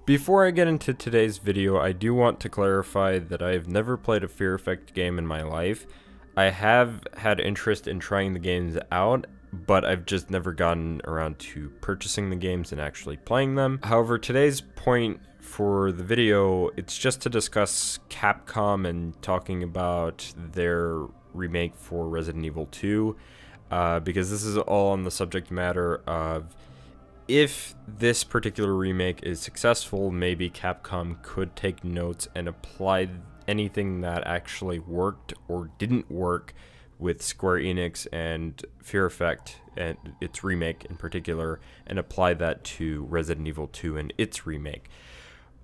Before I get into today's video, I do want to clarify that I have never played a Fear Effect game in my life. I have had interest in trying the games out, but I've just never gotten around to purchasing the games and actually playing them. However, today's point for the video, it's just to discuss Capcom and talking about their remake for Resident Evil 2, because this is all on the subject matter of if this particular remake is successful, maybe Capcom could take notes and apply anything that actually worked or didn't work with Square Enix and Fear Effect and its remake in particular, and apply that to Resident Evil 2 and its remake.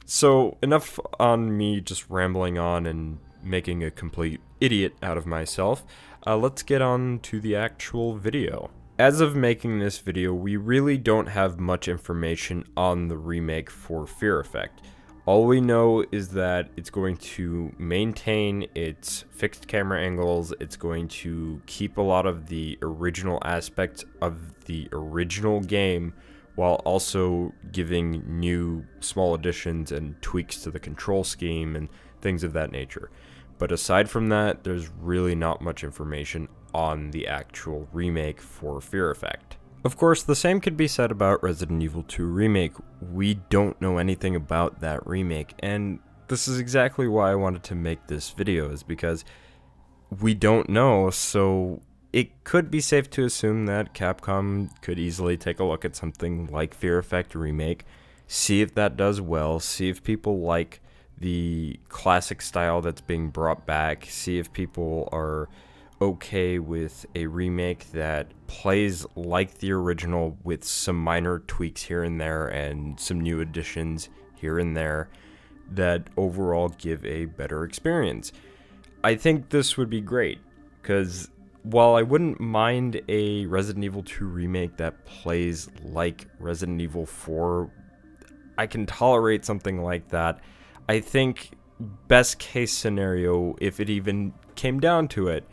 So enough on me just rambling on and making a complete idiot out of myself. Let's get on to the actual video. As of making this video, we really don't have much information on the remake for Fear Effect. All we know is that it's going to maintain its fixed camera angles, it's going to keep a lot of the original aspects of the original game, while also giving new small additions and tweaks to the control scheme and things of that nature. But aside from that, there's really not much information on the actual remake for Fear Effect. Of course, the same could be said about Resident Evil 2 Remake. We don't know anything about that remake, and this is exactly why I wanted to make this video, is because we don't know, so it could be safe to assume that Capcom could easily take a look at something like Fear Effect Remake, see if that does well, see if people like the classic style that's being brought back, see if people are okay with a remake that plays like the original with some minor tweaks here and there and some new additions here and there that overall give a better experience. I think this would be great, because while I wouldn't mind a Resident Evil 2 remake that plays like Resident Evil 4, I can tolerate something like that. I think best case scenario, if it even came down to it,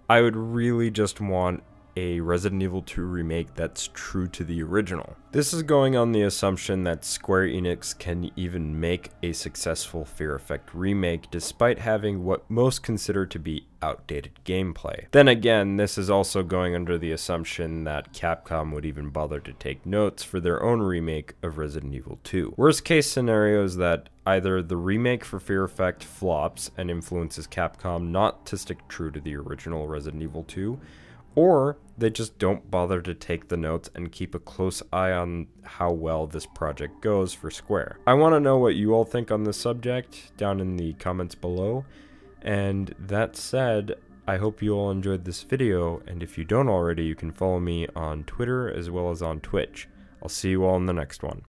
I would really just want a Resident Evil 2 remake that's true to the original. This is going on the assumption that Square Enix can even make a successful Fear Effect remake despite having what most consider to be outdated gameplay. Then again, this is also going under the assumption that Capcom would even bother to take notes for their own remake of Resident Evil 2. Worst case scenario is that either the remake for Fear Effect flops and influences Capcom not to stick true to the original Resident Evil 2, or they just don't bother to take the notes and keep a close eye on how well this project goes for Square. I want to know what you all think on this subject down in the comments below. And that said, I hope you all enjoyed this video, and if you don't already, you can follow me on Twitter as well as on Twitch. I'll see you all in the next one.